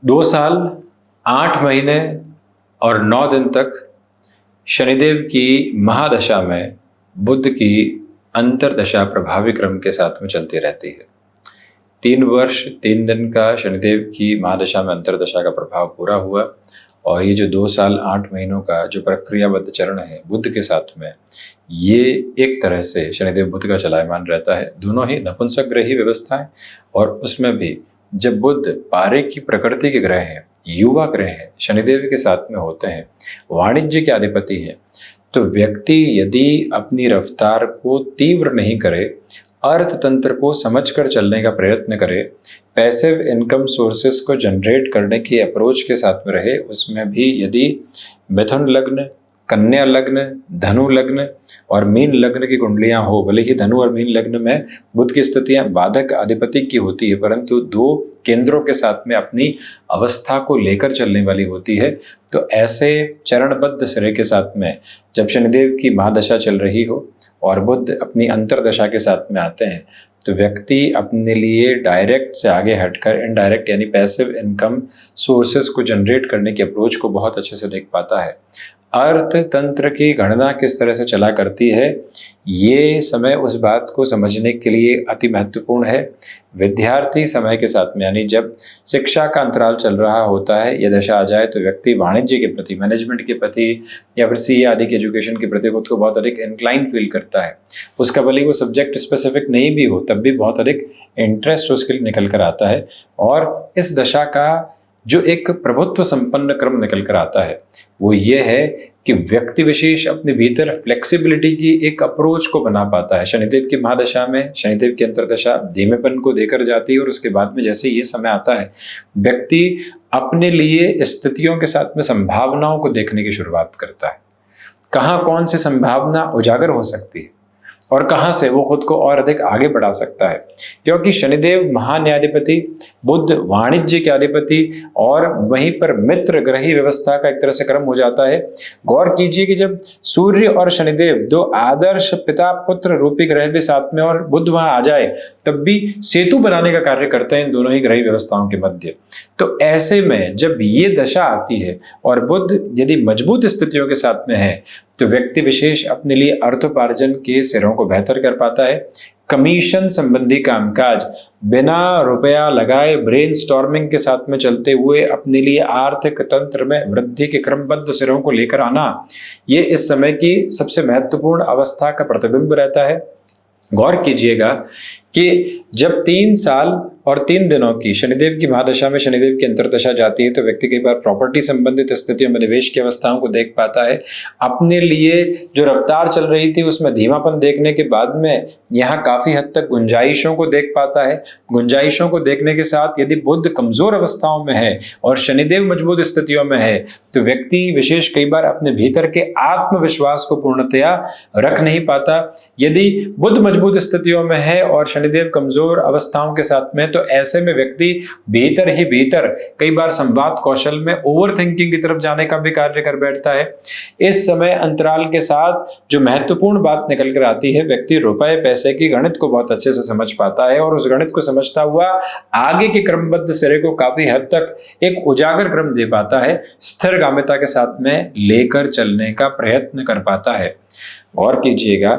2 साल 8 महीने और 9 दिन तक शनिदेव की महादशा में बुध की अंतरदशा प्रभावी क्रम के साथ में चलती रहती है। 3 वर्ष 3 दिन का शनिदेव की महादशा में अंतरदशा का प्रभाव पूरा हुआ और ये जो 2 साल 8 महीनों का जो प्रक्रियाबद्ध चरण है बुध के साथ में, ये एक तरह से शनिदेव बुध का चलायमान रहता है। दोनों ही नपुंसक ग्रही व्यवस्थाएं और उसमें भी जब बुध पारे की प्रकृति के ग्रह हैं, युवा ग्रह हैं, शनिदेव के साथ में होते हैं, वाणिज्य के अधिपति हैं, तो व्यक्ति यदि अपनी रफ्तार को तीव्र नहीं करे, अर्थतंत्र को समझकर चलने का प्रयत्न करे, पैसिव इनकम सोर्सेस को जनरेट करने की अप्रोच के साथ में रहे, उसमें भी यदि मिथुन लग्न, कन्या लग्न, धनु लग्न और मीन लग्न की कुंडलियां हो, भले ही धनु और मीन लग्न में बुध की स्थितियां बाधक अधिपति की होती है, परंतु 2 केंद्रों के साथ में अपनी अवस्था को लेकर चलने वाली होती है। तो ऐसे चरणबद्ध सिरे के साथ में जब शनिदेव की महादशा चल रही हो और बुध अपनी अंतरदशा के साथ में आते हैं, तो व्यक्ति अपने लिए डायरेक्ट से आगे हटकर इनडायरेक्ट यानी पैसिव इनकम सोर्सेस को जनरेट करने की अप्रोच को बहुत अच्छे से देख पाता है। अर्थतंत्र की गणना किस तरह से चला करती है, ये समय उस बात को समझने के लिए अति महत्वपूर्ण है। विद्यार्थी समय के साथ में यानी जब शिक्षा का अंतराल चल रहा होता है, यह दशा आ जाए तो व्यक्ति वाणिज्य के प्रति, मैनेजमेंट के प्रति या फिर सीए आदि की एजुकेशन के प्रति खुद को बहुत अधिक इंक्लाइन फील करता है। उसका भले ही वो सब्जेक्ट स्पेसिफिक नहीं भी हो, तब भी बहुत अधिक इंटरेस्ट उसके लिए निकल कर आता है। और इस दशा का जो एक प्रभुत्व संपन्न क्रम निकल कर आता है वो ये है कि व्यक्ति विशेष अपने भीतर फ्लेक्सिबिलिटी की एक अप्रोच को बना पाता है। शनिदेव की महादशा में शनिदेव की अंतरदशा धीमेपन को देकर जाती है और उसके बाद में जैसे ये समय आता है, व्यक्ति अपने लिए स्थितियों के साथ में संभावनाओं को देखने की शुरुआत करता है। कहाँ कौन सी संभावना उजागर हो सकती है और कहाँ से वो खुद को और अधिक आगे बढ़ा सकता है, क्योंकि शनिदेव महान्यायाधिपति, बुध वाणिज्य के अधिपति और वहीं पर मित्र ग्रही व्यवस्था का एक तरह से क्रम हो जाता है। गौर कीजिए कि जब सूर्य और शनिदेव 2 आदर्श पिता पुत्र रूपी ग्रह भी साथ में और बुध वहां आ जाए, तब भी सेतु बनाने का कार्य करते हैं इन दोनों ही ग्रही व्यवस्थाओं के मध्य। तो ऐसे में जब ये दशा आती है और बुध यदि मजबूत स्थितियों के साथ में है, तो व्यक्ति विशेष अपने लिए अर्थोपार्जन के सिरों को बेहतर कर पाता है। कमीशन संबंधी कामकाज बिना रुपया लगाए ब्रेनस्टॉर्मिंग के साथ में चलते हुए अपने लिए आर्थिक तंत्र में वृद्धि के क्रमबद्ध सिरों को लेकर आना, ये इस समय की सबसे महत्वपूर्ण अवस्था का प्रतिबिंब रहता है। गौर कीजिएगा कि जब 3 साल और 3 दिनों की शनिदेव की महादशा में शनिदेव की अंतरदशा जाती है, तो व्यक्ति कई बार प्रॉपर्टी संबंधित स्थितियों में निवेश की अवस्थाओं को देख पाता है। अपने लिए जो रफ्तार चल रही थी उसमें धीमापन देखने के बाद में यहाँ काफी हद तक गुंजाइशों को देख पाता है। गुंजाइशों को देखने के साथ यदि बुध कमजोर अवस्थाओं में है और शनिदेव मजबूत स्थितियों में है, तो व्यक्ति विशेष कई बार अपने भीतर के आत्मविश्वास को पूर्णतया रख नहीं पाता। यदि बुध मजबूत स्थितियों में है और शनिदेव कमजोर अवस्थाओं के साथ में, तो ऐसे में व्यक्ति भीतर ही भीतर कई बार संवाद कौशल में ओवर थिंकिंग की तरफ जाने का भी कार्य कर बैठता है। इस समय अंतराल के साथ जो महत्वपूर्ण बात निकल कर आती है, व्यक्ति रुपए पैसे की गणित को बहुत अच्छे से समझ पाता है और उस गणित को समझता हुआ आगे के क्रमबद्ध सिरे को काफी हद तक एक उजागर क्रम दे पाता है, स्थिरगामिता के साथ में लेकर चलने का प्रयत्न कर पाता है। गौर कीजिएगा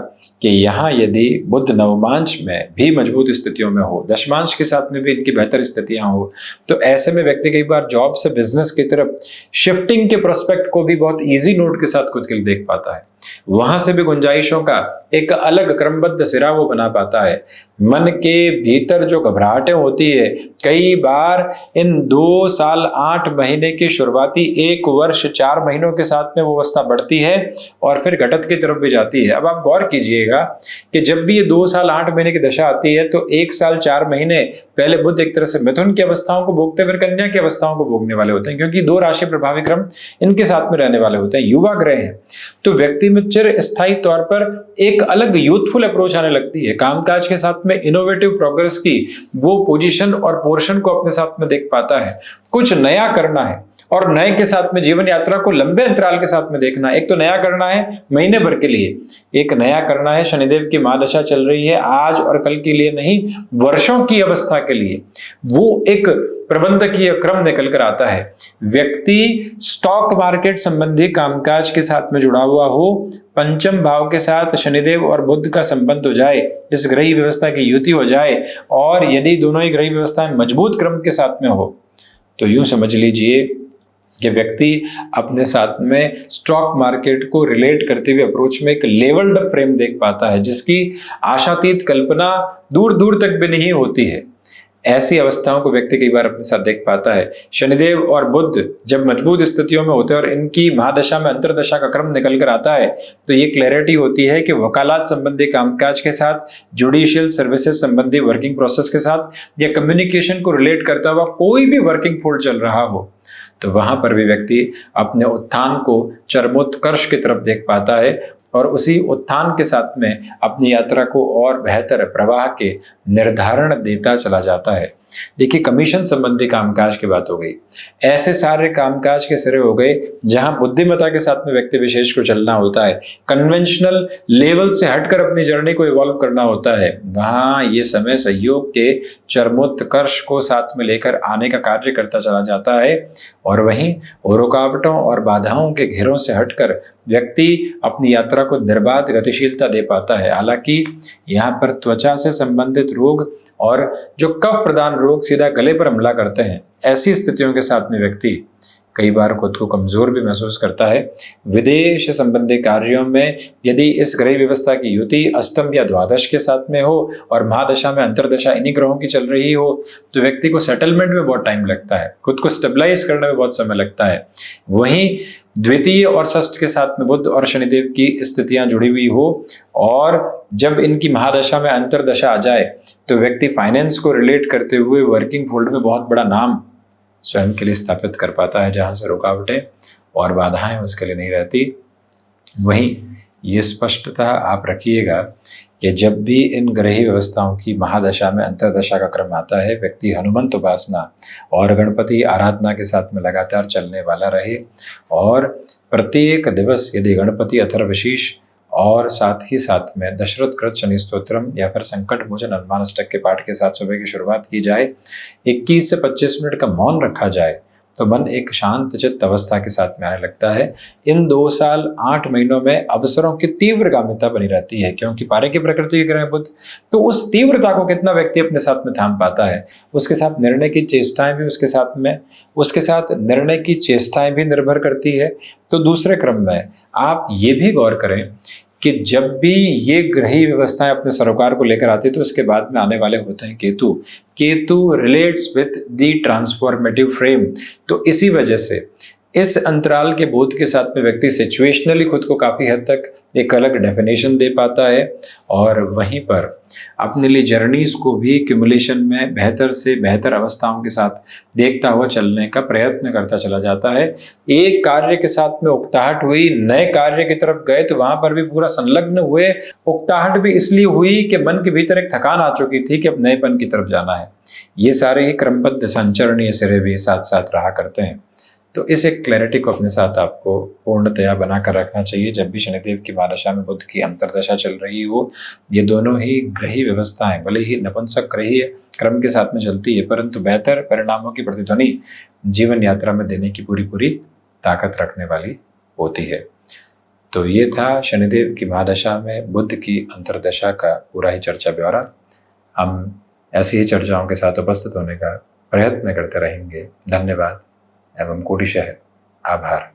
कि यहाँ यदि बुध नवमांश में भी मजबूत स्थितियों में हो, दशमांश के साथ में भी इनकी बेहतर स्थितियां हो, तो ऐसे में व्यक्ति कई बार जॉब से बिजनेस की तरफ शिफ्टिंग के प्रोस्पेक्ट को भी बहुत इजी नोट के साथ खुद के लिए देख पाता है। वहां से भी गुंजाइशों का एक अलग क्रमबद्ध सिरा वो बना पाता है। मन के भीतर जो घबराहटें होती है, कई बार इन 2 साल 8 महीने की शुरुआती 1 वर्ष 4 महीनों के साथ में वो अवस्था बढ़ती है और फिर घटत की तरफ भी जाती है। अब आप गौर कीजिएगा कि जब भी ये 2 साल 8 महीने की दशा आती है, तो 1 साल 4 महीने पहले बुध एक तरह से मिथुन की अवस्थाओं को भोगते फिर कन्या की अवस्थाओं को भोगने वाले होते हैं, क्योंकि 2 राशि प्रभावी क्रम इनके साथ में रहने वाले होते हैं, युवा ग्रह हैं। तो व्यक्ति में चिर स्थायी तौर पर एक अलग यूथफुल अप्रोच आने लगती है। कामकाज के साथ में इनोवेटिव प्रोग्रेस की वो पोजीशन और पोर्शन को अपने साथ में देख पाता है। कुछ नया करना है और नए के साथ में जीवन यात्रा को लंबे अंतराल के साथ में देखना। एक तो नया करना है महीने भर के लिए, एक नया करना है शनिदेव की महादशा चल रही है आज और कल के लिए नहीं, वर्षों की अवस्था के लिए। वो एक प्रबंधकीय क्रम निकल कर आता है। व्यक्ति स्टॉक मार्केट संबंधी कामकाज के साथ में जुड़ा हुआ हो, पंचम भाव के साथ शनिदेव और बुध का संबंध हो जाए, इस ग्रही व्यवस्था की युति हो जाए, और यदि दोनों ही ग्रही व्यवस्थाएं मजबूत क्रम के साथ में हो तो यूं समझ लीजिए कि व्यक्ति अपने साथ में स्टॉक मार्केट को रिलेट करते हुए अप्रोच में एक लेवल्ड अप फ्रेम देख पाता है, जिसकी आशातीत कल्पना दूर दूर तक भी नहीं होती है। ऐसी अवस्थाओं को व्यक्ति कई बार अपने साथ देख पाता है। शनिदेव और बुध जब मजबूत स्थितियों में होते हैं और इनकी महादशा में अंतरदशा का क्रम निकल कर आता है तो ये क्लैरिटी होती है कि वकालत संबंधी कामकाज के साथ, जुडिशियल सर्विसेज संबंधी वर्किंग प्रोसेस के साथ, या कम्युनिकेशन को रिलेट करता हुआ कोई भी वर्किंग फील्ड चल रहा हो तो वहां पर भी व्यक्ति अपने उत्थान को चरमोत्कर्ष की तरफ देख पाता है और उसी उत्थान के साथ में अपनी यात्रा को और बेहतर प्रवाह के निर्धारण देता चला जाता है। देखिए, कमीशन संबंधी कामकाज की बात हो गई, ऐसे सारे कामकाज के सिरे हो गए जहां बुद्धिमत्ता के साथ में व्यक्ति विशेष को चलना होता है, कन्वेंशनल लेवल से हटकर अपनी जर्नी को इवॉल्व करना होता है। वहां ये समय सहयोग के चरमोत्कर्ष को साथ में लेकर आने का कार्य करता चला जाता है, और वहीं रुकावटों और बाधाओं के घेरों से हटकर व्यक्ति अपनी यात्रा को निर्बाध गतिशीलता दे पाता है। हालांकि यहाँ पर त्वचा से संबंधित रोग और जो कफ प्रदान रोग सीधा गले पर हमला करते हैं, ऐसी स्थितियों के साथ में व्यक्ति कई बार खुद को कमजोर भी महसूस करता है। विदेश संबंधी कार्यों में यदि इस ग्रह व्यवस्था की युति अष्टम या द्वादश के साथ में हो और महादशा में अंतरदशा इन्हीं ग्रहों की चल रही हो तो व्यक्ति को सेटलमेंट में बहुत टाइम लगता है, खुद को स्टेबलाइज करने में बहुत समय लगता है। वहीं द्वितीय और षष्ठ के साथ में बुध और शनिदेव की स्थितियां जुड़ी हुई हो और जब इनकी महादशा में अंतरदशा आ जाए तो व्यक्ति फाइनेंस को रिलेट करते हुए वर्किंग फील्ड में बहुत बड़ा नाम स्वयं के लिए स्थापित कर पाता है, जहां से रुकावटें और बाधाएं उसके लिए नहीं रहती। वहीं ये स्पष्टता आप रखिएगा कि जब भी इन ग्रही व्यवस्थाओं की महादशा में अंतरदशा का क्रम आता है, व्यक्ति हनुमंत उपासना और गणपति आराधना के साथ में लगातार चलने वाला रहे, और प्रत्येक दिवस यदि गणपति अथर्वशीष और साथ ही साथ में दशरथ कृत शनि स्तोत्रम या फिर संकट मोचन हनुमान अष्टक के पाठ के साथ सुबह की शुरुआत की जाए, 21 से 25 मिनट का मौन रखा जाए तो मन एक शांत चित्त अवस्था के साथ में आने लगता है। इन 2 साल 8 महीनों में अवसरों की तीव्र गामिता बनी रहती है, क्योंकि पारे की प्रकृति के ग्रह बुध, तो उस तीव्रता को कितना व्यक्ति अपने साथ में थाम पाता है, उसके साथ निर्णय की चेष्टाएं भी उसके साथ निर्णय की चेष्टाएं भी निर्भर करती है। तो दूसरे क्रम में आप ये भी गौर करें कि जब भी ये ग्रही व्यवस्थाएं अपने सरोकार को लेकर आती है तो उसके बाद में आने वाले होते हैं Ketu relates with the transformative frame. तो इसी वजह से इस अंतराल के बोध के साथ में व्यक्ति सिचुएशनली खुद को काफी हद तक एक अलग डेफिनेशन दे पाता है और वहीं पर अपने लिए जर्नीज को भी क्यूमुलेशन में बेहतर से बेहतर अवस्थाओं के साथ देखता हुआ चलने का प्रयत्न करता चला जाता है। एक कार्य के साथ में उकताहट हुई, नए कार्य की तरफ गए तो वहां पर भी पूरा संलग्न हुए। उकताहट भी इसलिए हुई कि मन के भीतर एक थकान आ चुकी थी कि अब नएपन की तरफ जाना है। ये सारे ही क्रमबद्ध संचरणीय सिरे भी साथ साथ रहा करते हैं। तो इस एक क्लैरिटी को अपने साथ आपको पूर्णतया बनाकर रखना चाहिए जब भी शनिदेव की महादशा में बुध की अंतरदशा चल रही हो। ये दोनों ही ग्रही व्यवस्थाएं भले ही नपुंसक ग्रही क्रम के साथ में चलती है, परंतु बेहतर परिणामों की प्रतिध्वनि जीवन यात्रा में देने की पूरी ताकत रखने वाली होती है। तो ये था शनिदेव की महादशा में बुध की अंतरदशा का पूरा ही चर्चा ब्यौरा। हम ऐसी ही चर्चाओं के साथ उपस्थित होने का प्रयत्न करते रहेंगे। धन्यवाद एवं कोटिशः आभार।